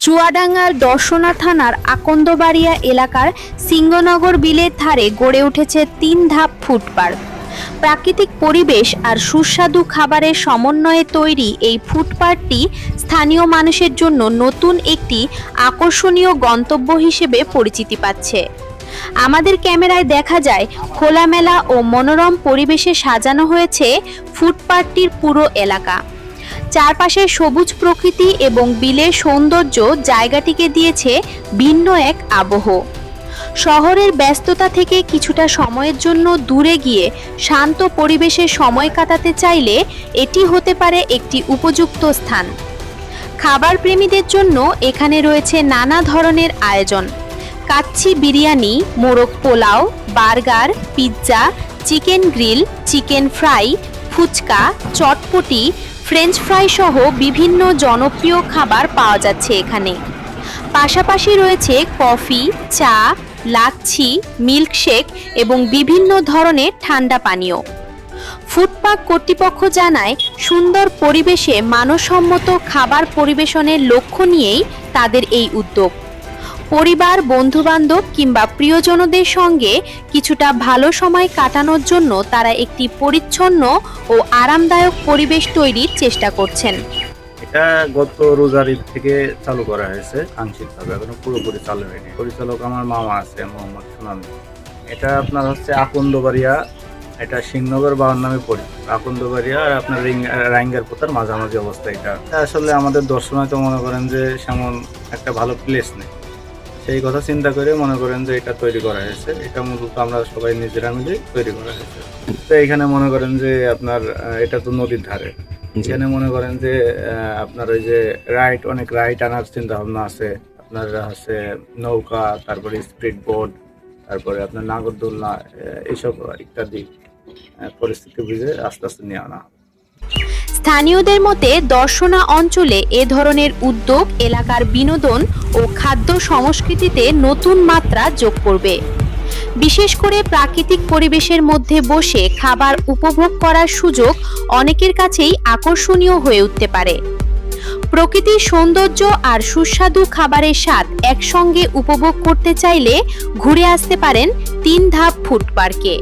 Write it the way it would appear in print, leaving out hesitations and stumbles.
চুয়াডাঙ্গার দর্শনা থানার আকন্দবাড়িয়া এলাকার সিংহনগর বিলের ধারে গড়ে উঠেছে ৩ ধাপ ফুড পার্ক। প্রাকৃতিক পরিবেশ আর সুস্বাদু খাবারের সমন্বয়ে তৈরি এই ফুড পার্কটি স্থানীয় মানুষের জন্য নতুন একটি আকর্ষণীয় গন্তব্য হিসেবে পরিচিতি পাচ্ছে। আমাদের ক্যামেরায় দেখা যায় খোলামেলা ও মনোরম পরিবেশে সাজানো হয়েছে ফুড পার্কটির পুরো এলাকা। চারপাশে সবুজ প্রকৃতি এবং বিলের সৌন্দর্য জায়গাটিকে দিয়েছে ভিন্ন এক আবহ। শহরের ব্যস্ততা থেকে কিছুটা সময়ের জন্য দূরে গিয়ে শান্ত পরিবেশে সময় কাটাতে চাইলে এটি হতে পারে একটি উপযুক্ত স্থান। খাবার প্রেমীদের জন্য এখানে রয়েছে নানা ধরনের আয়োজন: কাচ্চি বিরিয়ানি, মোরগ পোলাও, burger, pizza, chicken grill, chicken fry, fuchka, চটপটি, ফ্রেঞ্চ ফ্রাই সহ বিভিন্ন জনপ্রিয় খাবার পাওয়া যাচ্ছে এখানে। পাশাপাশি রয়েছে কফি, চা, লাচ্ছি, মিল্কশেক এবং বিভিন্ন ধরনের ঠান্ডা পানীয়। ফুড পার্ক কর্তৃপক্ষ জানায়, সুন্দর পরিবেশে মানসম্মত খাবার পরিবেশনের লক্ষ্য নিয়েই তাদের এই উদ্যোগ। পরিবার, বন্ধুবান্ধব কিংবা প্রিয়জনদের সঙ্গে কিছুটা ভালো সময় কাটানোর জন্য তারা একটি পরিচ্ছন্ন ও আরামদায়ক পরিবেশ তৈরির চেষ্টা করছেন। এটা গত রোজার ঈদ থেকে চালু করা হয়েছে আংশিকভাবে, এখনো পুরোপুরি চালু হয়নি। পরিচালক আমার মামা আছে, মোহাম্মদ সুনামি। এটা আপনার হচ্ছে আকন্দবাড়িয়া, এটা সিংহনগর বাওয়ার নামে পরিচিত। আকন্দবাড়িয়া আর আপনার রাঙ্গার পোতার মাঝামাঝি অবস্থা। এটা আসলে আমাদের দর্শনার্থী মনে করেন যে সেমন একটা ভালো প্লেস নেই, সেই কথা চিন্তা করে মনে করেন যে এটা তৈরি করা হয়েছে। এটা মূলত আমরা সবাই নিজেরা মিলে তৈরি করা হয়েছে। তো এখানে মনে করেন যে আপনার এটা তো নদীর ধারে, এখানে মনে করেন যে আপনার ওই যে অনেক রাইড আনার চিন্তা ভাবনা আছে। আপনার আছে নৌকা, তারপরে স্পিড বোট, তারপরে আপনার নাগরদোলনা, এইসব ইত্যাদি পরিস্থিতি বুঝে আস্তে আস্তে নিয়ে আনা। স্থানীয়দের মতে দর্শনা অঞ্চলে এ ধরনের উদ্যোগ এলাকার বিনোদন ও খাদ্য সংস্কৃতিতে নতুন মাত্রা যোগ করবে। বিশেষ করে প্রাকৃতিক পরিবেশের মধ্যে বসে খাবার উপভোগ করার সুযোগ অনেকের কাছেই আকর্ষণীয় হয়ে উঠতে পারে। প্রকৃতির সৌন্দর্য আর সুস্বাদু খাবারের স্বাদ একসঙ্গে উপভোগ করতে চাইলে ঘুরে আসতে পারেন ৩ ধাপ ফুড পার্কে।